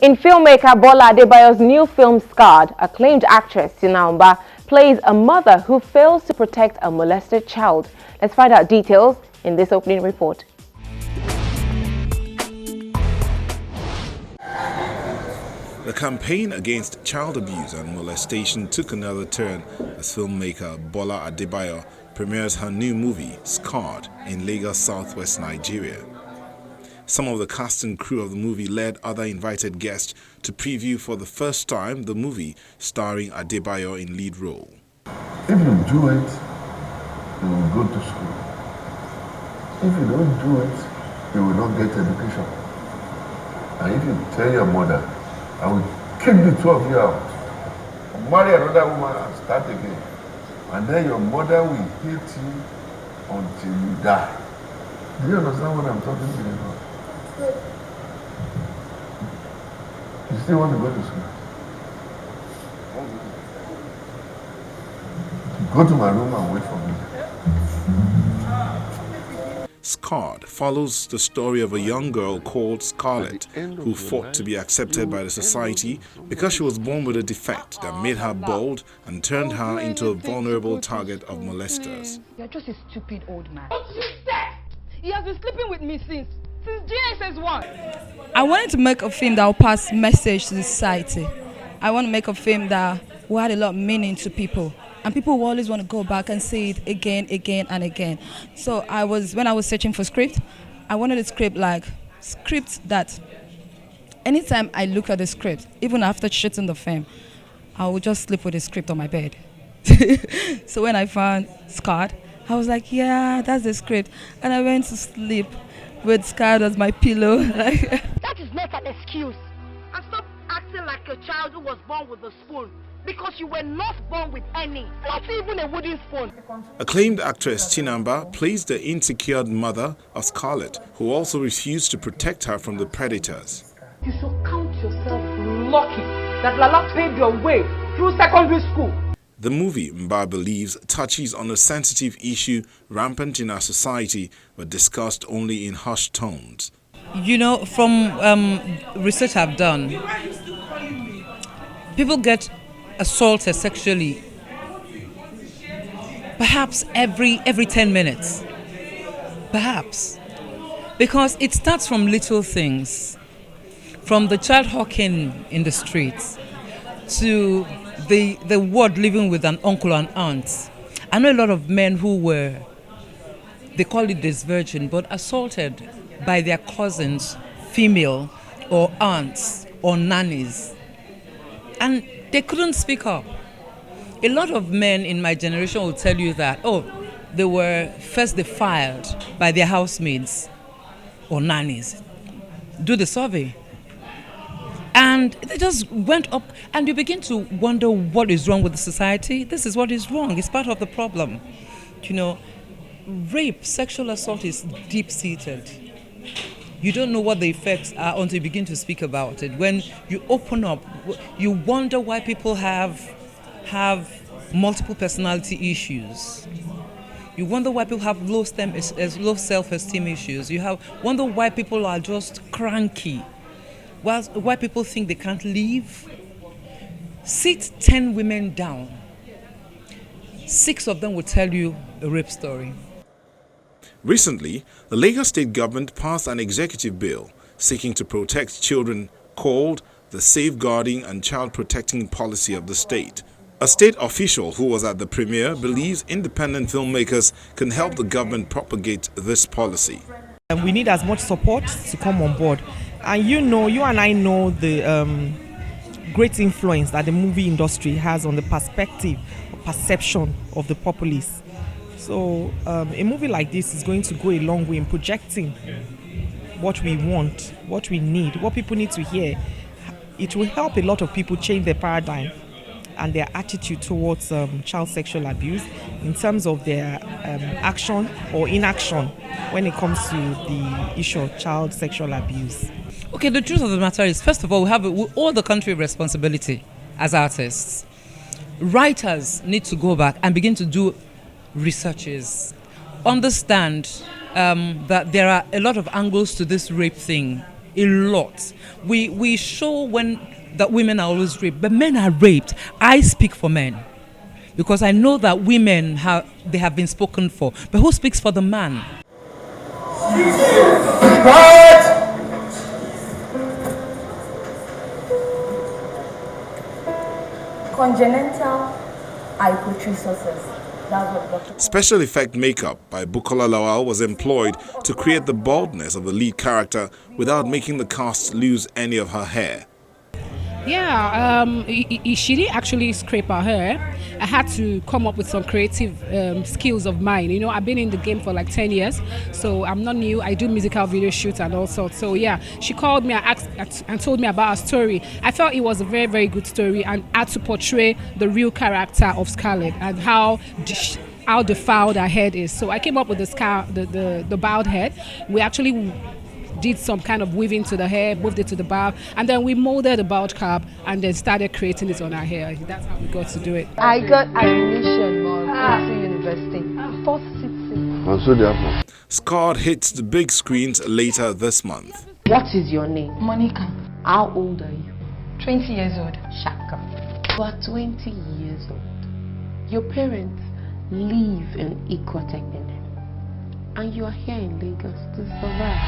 In filmmaker Bola Adebayo's new film Scarred, acclaimed actress Tinamba plays a mother who fails to protect a molested child. Let's find out details in this opening report. The campaign against child abuse and molestation took another turn as filmmaker Bola Adebayo premieres her new movie, Scarred, in Lagos, southwest Nigeria. Some of the cast and crew of the movie led other invited guests to preview for the first time the movie starring Adebayo in lead role. If you do it, you will go to school. If you don't do it, you will not get education. And if you tell your mother, I will kick the two of you out, marry another woman and start again, and then your mother will hate you until you die. Do you understand what I'm talking to you about? You still want to go to school? Go to my room and wait for me. Scarred follows the story of a young girl called Scarlett who fought to be accepted by the society because she was born with a defect that made her bald and turned her into a vulnerable target of molesters. You're just a stupid old man. What you said? He has been sleeping with me since GSS 1. I wanted to make a film that will pass message to the society. I want to make a film that will add a lot of meaning to people. And people will always want to go back and see it again and again. So when I was searching for script, I wanted a script that anytime I look at the script, even after shooting the film, I would just sleep with the script on my bed. So when I found Scarred, I was like, yeah, that's the script. And I went to sleep with Scarred as my pillow. That is not an excuse. And stop acting like a child who was born with a spoon. Because you were not born with any, not even a wooden spoon. Acclaimed actress Tinamba plays the insecure mother of Scarlett, who also refused to protect her from the predators. You should count yourself lucky that Lala paved your way through secondary school. The movie, Mba believes, touches on a sensitive issue rampant in our society but discussed only in hushed tones. You know, from research I've done, people get assaulted sexually perhaps every 10 minutes, perhaps, because it starts from little things, from the child hawking in the streets to the ward living with an uncle and aunt. I know a lot of men who were, they call it disvirgin, but assaulted by their cousins, female or aunts or nannies, and they couldn't speak up. A lot of men in my generation will tell you that, they were first defiled by their housemaids or nannies. Do the survey. And they just went up, and you begin to wonder what is wrong with the society. This is what is wrong. It's part of the problem. You know, rape, sexual assault is deep-seated. You don't know what the effects are until you begin to speak about it. When you open up, you wonder why people have multiple personality issues. You wonder why people have low self-esteem issues. Wonder why people are just cranky. Why people think they can't leave. Sit 10 women down. 6 of them will tell you a rape story. Recently, the Lagos state government passed an executive bill seeking to protect children called the Safeguarding and Child Protecting Policy of the state. A state official who was at the premiere believes independent filmmakers can help the government propagate this policy. And we need as much support to come on board. And you and I know the great influence that the movie industry has on the perception of the populace. So a movie like this is going to go a long way in projecting what we want, what we need, what people need to hear. It will help a lot of people change their paradigm and their attitude towards child sexual abuse in terms of their action or inaction when it comes to the issue of child sexual abuse. Okay, the truth of the matter is, first of all, we have all the country responsibility as artists. Writers need to go back and begin to do researches, understand that there are a lot of angles to this rape thing. a lot. We show when that women are always raped, but men are raped. I speak for men because I know that women have been spoken for. But who speaks for the man? Congenital hypotrichosis. Special effect makeup by Bukola Lawal was employed to create the baldness of the lead character without making the cast lose any of her hair. Yeah, she didn't actually scrape her hair. I had to come up with some creative skills of mine. You know, I've been in the game for like 10 years, so I'm not new. I do musical video shoots and all sorts. So yeah, she called me and asked and told me about her story. I felt it was a very, very good story and had to portray the real character of Scarlett and how defiled her head is. So I came up with the bald head. We actually did some kind of weaving to the hair, moved it to the bow, and then we molded the bald cap and then started creating it on our hair. That's how we got to do it. I got admission to university. First city. And so therefore, Scarred hits the big screens later this month. What is your name? Monica, How old are you? 20 years old. Shaka. You are 20 years old. Your parents live in Ikotech, and you are here in Lagos to survive.